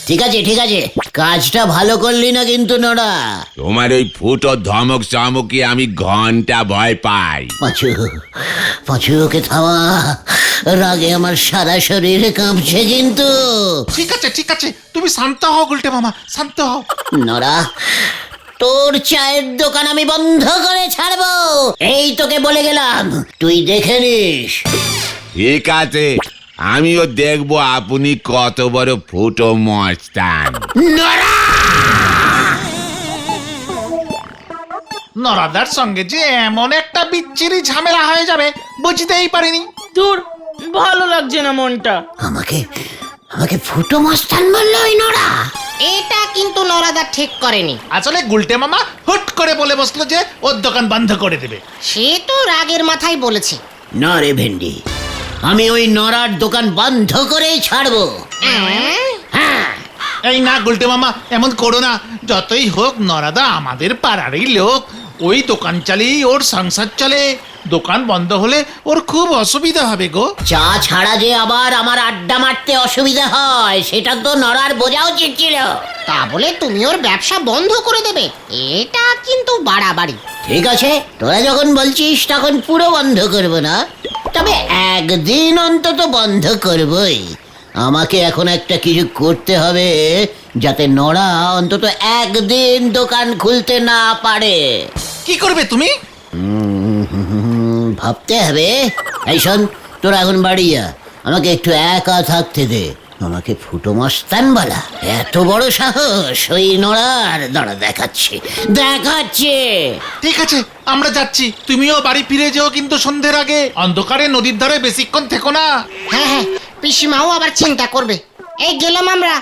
ঠিক আছে ঠিক আছে, কাজটা ভালো করলি না কিন্তু নোরা। তোমার ওই ফুটো ধমক চমকে আমি ঘন্টা ভয় পাই। পাঁচু, পাঁচু ওকে থামা, রাগে আমার সারা শরীর কাঁপছে কিন্তু। ঠিক আছে, তুমি শান্ত হও গুলটে মামা, শান্ত হও। নোরা, তোর চায়ের দোকান আমি বন্ধ করে ছাড়বো, এই তোকে বলে গেলাম, তুই দেখে নিস। ঠিক আছে, আমিও দেখবো আপনি কত বড় ফুটো মস্তান। নোরা! নরাদার সঙ্গে যে এমন একটা বিচ্ছিরি ঝামেলা হয়ে যাবে বুঝতেই পারিনি। দূর, ভালো লাগছে না মনটা। আমাকে আমাকে ফুটো মস্তান বললো ওই নোরা। এটা কিন্তু নরাদা ঠিক করেনি। আসলে গুলটে মামা হুট করে বলে বসলো যে ওর দোকান বন্ধ করে দেবে। সে তো রাগের মাথায় বলেছে। না রে ভেন্ডি, আমি ওই নরার দোকান বন্ধ করেই ছাড়বো। হ্যাঁ, এই না গুলটে মামা, এমন করো না। যতই হোক নরাদা আমাদের পাড়ারই লোক, ওই দোকান চালিয়েই ওর সংসার চলে। দোকান বন্ধ হলে ওর খুব অসুবিধা হবে গো। চা ছাড়া যে আবার আমার আড্ডা মারতে অসুবিধা হয়, সেটা তো নরার বোঝা উচিত ছিল। তা বলে তুমি ওর ব্যবসা বন্ধ করে দেবে, এটা কিন্তু বাড়াবাড়ি। ঠিক আছে, তোরা যখন বলছিস তখন পুরো বন্ধ করবো না, তবে একদিন অন্তত বন্ধ করবই। আমাকে এখন একটা কিছু করতে হবে, যাতে নরা অন্তত একদিন দোকান খুলতে না পারে। কি করবে তুমি? ভাবতে হবে। এই শোন, তোরা এখন বাড়ি যা, আমাকে একটু একা থাকতে দে। আমাকে ফুটো মস্তান বলা, এত বড় সাহস ওই নড়ার? দাঁড়া, দেখাচ্ছে দেখাচ্ছে। ঠিক আছে, আমরা যাচ্ছি। তুমিও বাড়ি ফিরে যেও কিন্তু সন্ধ্যের আগে। অন্ধকারে নদীর ধারে বেশিক্ষণ থেকো না। হ্যাঁ হ্যাঁ, পিসিমাও আবার চিন্তা করবে। এই গেলাম আমরা।